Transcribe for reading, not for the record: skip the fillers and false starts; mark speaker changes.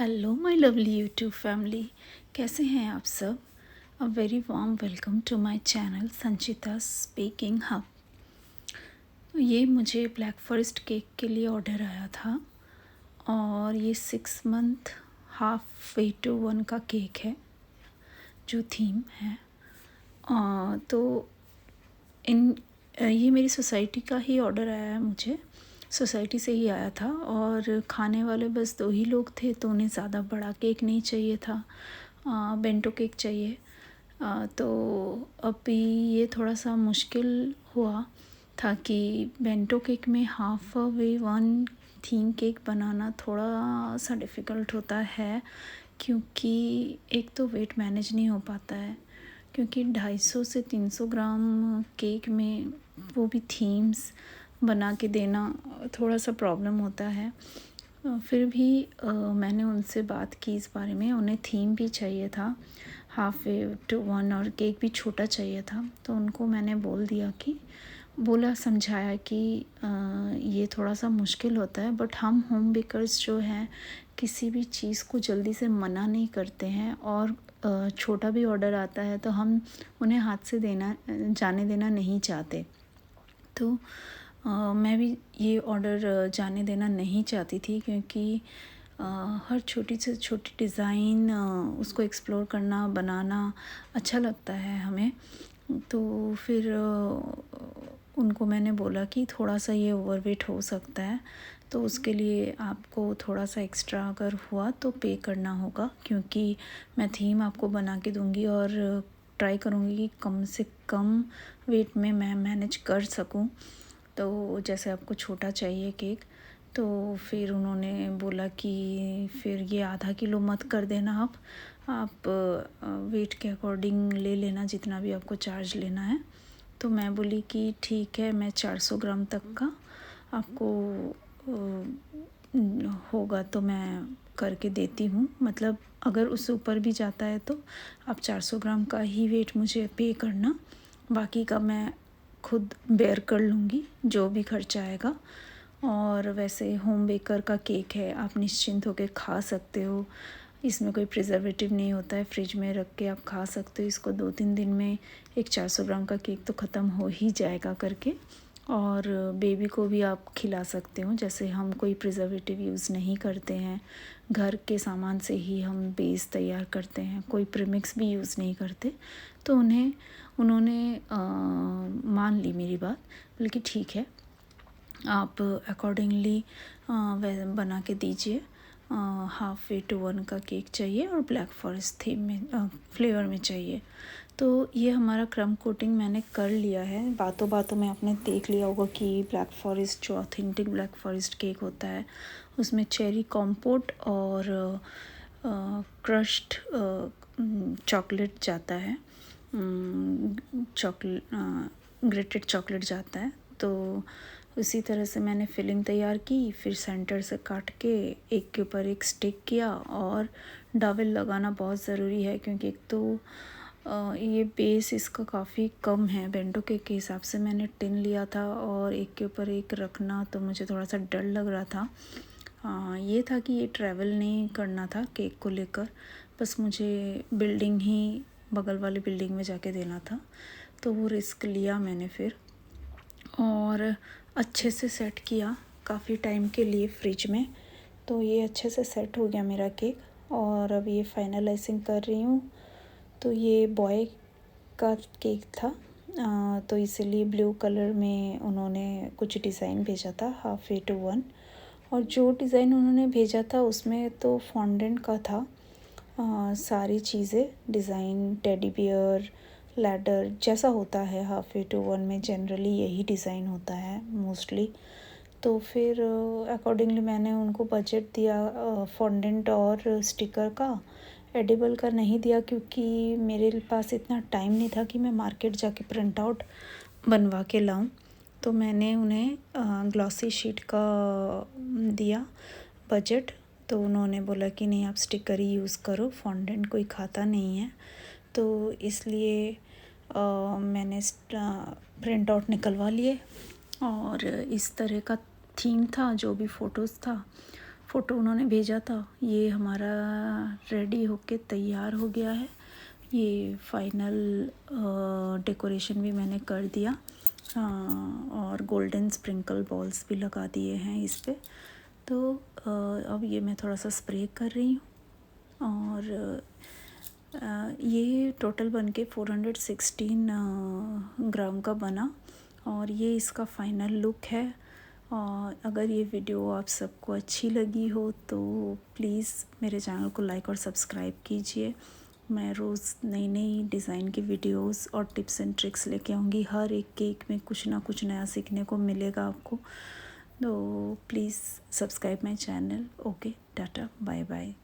Speaker 1: Hello my lovely YouTube family, कैसे हैं आप सब। A very warm welcome to my channel Sanchita baking hub. ये मुझे ब्लैक फॉरेस्ट केक के लिए ऑर्डर आया था और ये 6 month half way to one का केक है जो थीम है। तो ये मेरी सोसाइटी का ही ऑर्डर आया है, मुझे सोसाइटी से ही आया था और खाने वाले बस 2 ही लोग थे, तो उन्हें ज़्यादा बड़ा केक नहीं चाहिए था, बेंटो केक चाहिए। तो अभी ये थोड़ा सा मुश्किल हुआ था कि बेंटो केक में half way one theme cake बनाना थोड़ा सा डिफ़िकल्ट होता है, क्योंकि एक तो वेट मैनेज नहीं हो पाता है, क्योंकि 250 से 300 ग्राम केक में वो भी थीम्स बना के देना थोड़ा सा प्रॉब्लम होता है। फिर भी मैंने उनसे बात की इस बारे में, उन्हें थीम भी चाहिए था हाफ वे टू वन और केक भी छोटा चाहिए था। तो उनको मैंने समझाया कि ये थोड़ा सा मुश्किल होता है, बट हम होम बेकर्स जो हैं किसी भी चीज़ को जल्दी से मना नहीं करते हैं, और छोटा भी ऑर्डर आता है तो हम उन्हें हाथ से जाने देना नहीं चाहते। तो मैं भी ये ऑर्डर जाने देना नहीं चाहती थी, क्योंकि हर छोटी से छोटी डिज़ाइन उसको एक्सप्लोर करना, बनाना अच्छा लगता है हमें। तो फिर उनको मैंने बोला कि थोड़ा सा ये ओवरवेट हो सकता है, तो उसके लिए आपको थोड़ा सा एक्स्ट्रा अगर हुआ तो पे करना होगा, क्योंकि मैं थीम आपको बना के दूँगी और ट्राई करूँगी कि कम से कम वेट में मैं मैनेज कर सकूँ। तो जैसे आपको छोटा चाहिए केक, तो फिर उन्होंने बोला कि फिर ये आधा किलो मत कर देना, आप वेट के अकॉर्डिंग ले लेना, जितना भी आपको चार्ज लेना है। तो मैं बोली कि ठीक है, मैं 400 ग्राम तक का आपको होगा तो मैं करके देती हूँ, मतलब अगर उससे ऊपर भी जाता है तो आप 400 ग्राम का ही वेट मुझे पे करना, बाकी का मैं खुद बेयर कर लूँगी जो भी खर्चा आएगा। और वैसे होम बेकर का केक है, आप निश्चिंत होकर खा सकते हो, इसमें कोई प्रिजर्वेटिव नहीं होता है, फ्रिज में रख के आप खा सकते हो इसको। 2-3 दिन में एक 400 ग्राम का केक तो ख़त्म हो ही जाएगा करके, और बेबी को भी आप खिला सकते हो। जैसे हम कोई प्रिजर्वेटिव यूज़ नहीं करते हैं, घर के सामान से ही हम बेस तैयार करते हैं, कोई प्रीमिक्स भी यूज़ नहीं करते। तो उन्होंने मान ली मेरी बात, बल्कि ठीक है, आप अकॉर्डिंगली बना के दीजिए। हाफ वे टू वन का केक चाहिए और ब्लैक फॉरेस्ट थीम में फ्लेवर में चाहिए। तो ये हमारा क्रम कोटिंग मैंने कर लिया है, बातों बातों में आपने देख लिया होगा कि ब्लैक फॉरेस्ट जो ऑथेंटिक ब्लैक फॉरेस्ट केक होता है उसमें चेरी कॉम्पोट और क्रश्ड चॉकलेट जाता है, ग्रेटेड चॉकलेट जाता है। तो उसी तरह से मैंने फिलिंग तैयार की, फिर सेंटर से काट के एक के ऊपर एक स्टिक किया, और डावल लगाना बहुत ज़रूरी है, क्योंकि एक तो ये बेस इसका काफ़ी कम है, बेंटो केक के हिसाब से मैंने टिन लिया था, और एक के ऊपर एक रखना तो मुझे थोड़ा सा डर लग रहा था। ये था कि ये ट्रैवल नहीं करना था केक को लेकर, बस मुझे बिल्डिंग ही बगल वाली बिल्डिंग में जाके देना था, तो वो रिस्क लिया मैंने फिर, और अच्छे से सेट किया काफ़ी टाइम के लिए फ्रिज में। तो ये अच्छे से सेट हो गया मेरा केक, और अब ये फाइनलाइजिंग कर रही हूँ। तो ये बॉय का केक था, तो इसीलिए ब्लू कलर में उन्होंने कुछ डिज़ाइन भेजा था हाफ वे टू वन, और जो डिज़ाइन उन्होंने भेजा था उसमें तो फॉन्डेंट का था। सारी चीज़ें डिज़ाइन टेडी बियर लैडर जैसा होता है हाफ वे टू वन में, जनरली यही डिज़ाइन होता है मोस्टली। तो फिर अकॉर्डिंगली मैंने उनको बजट दिया फॉन्डेंट और स्टिकर का, एडिबल का नहीं दिया, क्योंकि मेरे पास इतना टाइम नहीं था कि मैं मार्केट जाके प्रिंट आउट बनवा के लाऊं। तो मैंने उन्हें ग्लॉसी शीट का दिया बजट, तो उन्होंने बोला कि नहीं, आप स्टिकर ही यूज़ करो, फॉन्डेंट कोई खाता नहीं है। तो इसलिए मैंने प्रिंट आउट निकलवा लिए, और इस तरह का थीम था, जो भी फ़ोटोज़ था फ़ोटो उन्होंने भेजा था। ये हमारा रेडी होके तैयार हो गया है। ये फाइनल डेकोरेशन भी मैंने कर दिया और गोल्डन स्प्रिंकल बॉल्स भी लगा दिए हैं इस पे। तो अब ये मैं थोड़ा सा स्प्रे कर रही हूँ और ये टोटल बन के 416 ग्राम का बना और ये इसका फाइनल लुक है। और अगर ये वीडियो आप सबको अच्छी लगी हो तो प्लीज़ मेरे चैनल को लाइक और सब्सक्राइब कीजिए। मैं रोज़ नई नई डिज़ाइन की वीडियोस और टिप्स एंड ट्रिक्स लेके आऊँगी। हर एक केक में कुछ ना कुछ नया सीखने को मिलेगा आपको। तो please subscribe my channel. Okay, tata, bye bye.